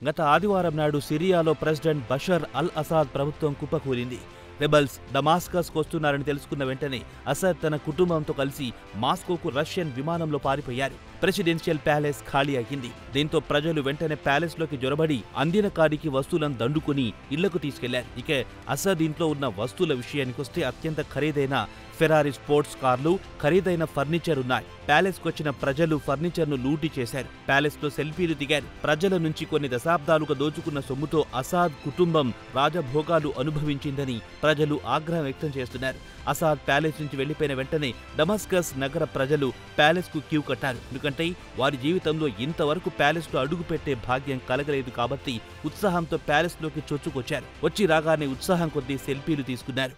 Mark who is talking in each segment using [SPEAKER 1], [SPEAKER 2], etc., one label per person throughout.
[SPEAKER 1] గత ఆదివారం నాడు సిరియాలో ప్రెసిడెంట్ బషర్ అల్ అసాద్ ప్రభుత్వం కుప్పకూలింది. రెబల్స్ డమాస్కస్కు వస్తున్నారని తెలుసుకున్న వెంటనే అసద్ తన కుటుంబంతో కలిసి మాస్కోకు రష్యన్ విమానంలో పారిపోయారు. ప్రెసిడెన్షియల్ ప్యాలెస్ ఖాళీ అయ్యింది. దీంతో ప్రజలు వెంటనే ప్యాలెస్లోకి జొరబడి అందిన కాడికి వస్తువులను దండుకుని ఇళ్లకు తీసుకెళ్లారు. ఇక అసద్ ఇంట్లో ఉన్న వస్తువుల విషయానికొస్తే అత్యంత ఖరీదైన ఫెరారీ స్పోర్ట్స్ కార్లు, ఖరీదైన ఫర్నిచర్ ఉన్నాయి. ప్యాలెస్కు వచ్చిన ప్రజలు ఫర్నిచర్ను లూటీ చేశారు. ప్యాలెస్లో సెల్ఫీలు దిగారు. ప్రజల నుంచి కొన్ని దశాబ్దాలుగా దోచుకున్న సొమ్ముతో అసాద్ కుటుంబం రాజభోగాలు అనుభవించిందని ప్రజలు ఆగ్రహం వ్యక్తం చేస్తున్నారు. అసాద్ ప్యాలెస్ నుంచి వెళ్లిపోయిన వెంటనే డమాస్కస్ నగర ప్రజలు ప్యాలెస్కు క్యూ కట్టారు. ఎందుకంటే వారి జీవితంలో ఇంతవరకు ప్యాలెస్లో అడుగుపెట్టే భాగ్యం కలగలేదు కాబట్టి ఉత్సాహంతో ప్యాలెస్లోకి చొచ్చుకొచ్చారు. వచ్చి రాగానే ఉత్సాహం కొద్దీ సెల్ఫీలు తీసుకున్నారు.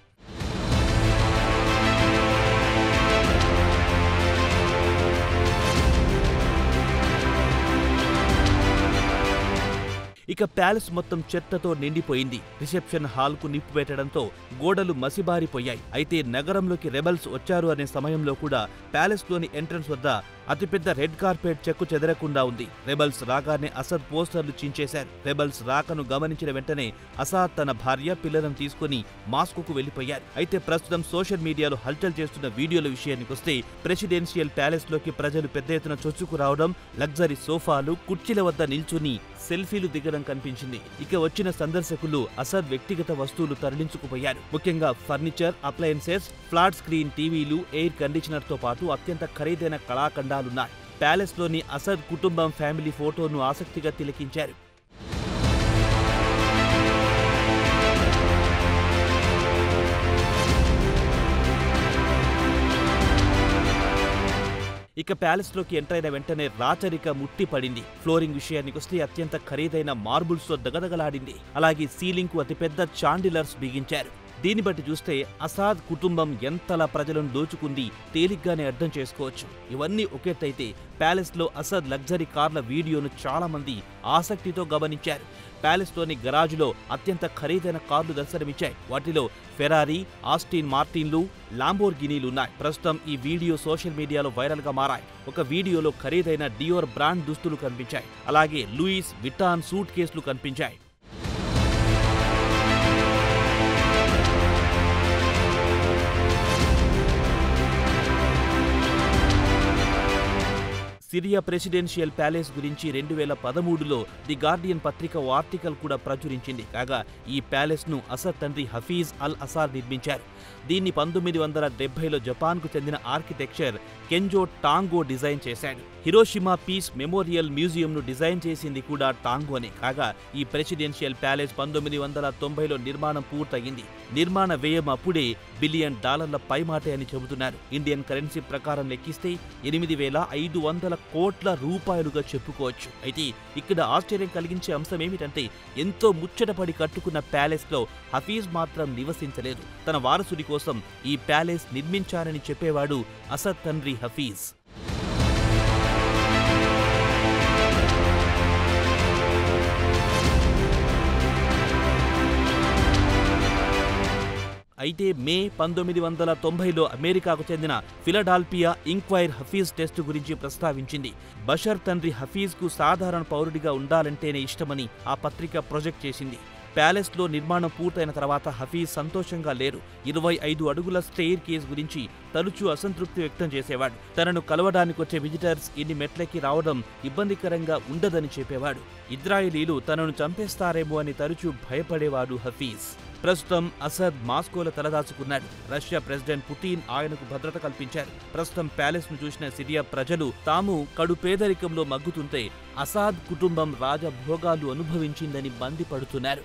[SPEAKER 1] ఇక ప్యాలెస్ మొత్తం చెత్తతో నిండిపోయింది. రిసెప్షన్ హాల్కు నిప్పు పెట్టడంతో గోడలు మసిబారిపోయాయి. అయితే నగరంలోకి రెబల్స్ వచ్చారు అనే సమయంలో కూడా ప్యాలెస్లోని ఎంట్రన్స్ వద్ద అతిపెద్ద రెడ్ కార్పెట్ చెక్కు చెదరకుండా ఉంది. రెబల్స్ రాగానే అసద్ పోస్టర్లు చించేశారు. రెబల్స్ రాకను గమనించిన వెంటనే అసాద్ తన భార్య, పిల్లలను తీసుకుని మాస్కోకు వెళ్లిపోయారు. అయితే ప్రస్తుతం సోషల్ మీడియాలో హల్చల్ చేస్తున్న వీడియోల విషయానికొస్తే ప్రెసిడెన్షియల్ ప్యాలెస్లోకి ప్రజలు పెద్ద ఎత్తున చొచ్చుకు రావడం, లగ్జరీ సోఫాలు, కుర్చీల వద్ద నిల్చుని సెల్ఫీలు దిగడం కనిపించింది. ఇక వచ్చిన సందర్శకులు అసద్ వ్యక్తిగత వస్తువులు తరలించుకుపోయారు. ముఖ్యంగా ఫర్నిచర్, అప్లయన్సెస్, ఫ్లాట్ స్క్రీన్ టీవీలు, ఎయిర్ కండిషనర్ తో పాటు అత్యంత ఖరీదైన కళాఖండాలున్నాయి. ప్యాలెస్లోని అసద్ కుటుంబం ఫ్యామిలీ ఫోటోను ఆసక్తిగా తిలకించారు. ఇక ప్యాలెస్లోకి ఎంటర్ అయిన వెంటనే రాచరిక ముట్టి పడింది. ఫ్లోరింగ్ విషయానికొస్తే అత్యంత ఖరీదైన మార్బుల్స్ తో దగదగలాడింది. అలాగే సీలింగ్ కు అతిపెద్ద చాండిలర్స్ బిగించారు. దీన్ని బట్టి చూస్తే అసాద్ కుటుంబం ఎంతలా ప్రజలను దోచుకుంది తేలిగ్గానే అర్థం చేసుకోవచ్చు. ఇవన్నీ ఒకెత్తైతే ప్యాలెస్లో అసద్ లగ్జరీ కార్ల వీడియోను చాలా మంది ఆసక్తితో గమనించారు. ప్యాలెస్లోని గరాజులో అత్యంత ఖరీదైన కార్లు దర్శనమిచ్చాయి. వాటిలో ఫెరారీ, ఆస్టిన్ మార్టిన్లు, లాంబోర్గినీలున్నాయి. ప్రస్తుతం ఈ వీడియో సోషల్ మీడియాలో వైరల్ గా మారాయి. ఒక వీడియోలో ఖరీదైన డియోర్ బ్రాండ్ దుస్తులు కనిపించాయి. అలాగే లూయిస్ విటాన్ సూట్ కేసులు కనిపించాయి. సిరియా ప్రెసిడెన్షియల్ ప్యాలెస్ గురించి 2013లో ది గార్డియన్ పత్రిక ఓ ఆర్టికల్ కూడా ప్రచురించింది. కాగా ఈ ప్యాలెస్ను అసద్ తండ్రి హఫీజ్ అల్ అసాద్ నిర్మించారు. దీన్ని 1970లో జపాన్కు చెందిన ఆర్కిటెక్చర్ కెంజో టాంగో డిజైన్ చేశాడు. హిరోషిమా పీస్ మెమోరియల్ మ్యూజియంను డిజైన్ చేసింది కూడా టాంగోనే. కాగా ఈ ప్రెసిడెన్షియల్ ప్యాలెస్ 1990లో నిర్మాణం పూర్తయింది. నిర్మాణ వ్యయం అప్పుడే $1 బిలియన్ పైమాటే అని చెబుతున్నారు. ఇండియన్ కరెన్సీ ప్రకారం లెక్కిస్తే 8,500 కోట్ల రూపాయలుగా చెప్పుకోవచ్చు. అయితే ఇక్కడ ఆశ్చర్యం కలిగించే అంశం ఏమిటంటే ఎంతో ముచ్చటపడి కట్టుకున్న ప్యాలెస్లో హఫీజ్ మాత్రం నివసించలేదు. తన వారసుడి కోసం ఈ ప్యాలెస్ నిర్మించారని చెప్పేవాడు అసద్ తండ్రి హఫీజ్. అయితే మే 1990లో అమెరికాకు చెందిన ఫిలడాల్ఫియా ఇంక్వైర్ హఫీజ్ టెస్ట్ గురించి ప్రస్తావించింది. బషర్ తండ్రి హఫీజ్కు సాధారణ పౌరుడిగా ఉండాలంటేనే ఇష్టమని ఆ పత్రిక ప్రొజెక్ట్ చేసింది. ప్యాలెస్లో నిర్మాణం పూర్తయిన తర్వాత హఫీజ్ సంతోషంగా లేరు. 25 అడుగుల స్టెయిర్ కేస్ గురించి తరచూ అసంతృప్తి వ్యక్తం చేసేవాడు. తనను కలవడానికి వచ్చే విజిటర్స్ ఇన్ని మెట్లకి రావడం ఇబ్బందికరంగా ఉండదని చెప్పేవాడు. ఇజ్రాయేలీలు తనను చంపేస్తారేమో అని తరచూ భయపడేవాడు హఫీజ్. ప్రస్తుతం అసద్ మాస్కోలో తలదాచుకున్నాడు. రష్యా ప్రెసిడెంట్ పుతిన్ ఆయనకు భద్రత కల్పించారు. ప్రస్తుతం ప్యాలెస్ ను చూసిన సిరియా ప్రజలు తాము కడు పేదరికంలో మగ్గుతుంటే అసాద్ కుటుంబం రాజభోగాలు అనుభవించిందని మండిపడుతున్నారు.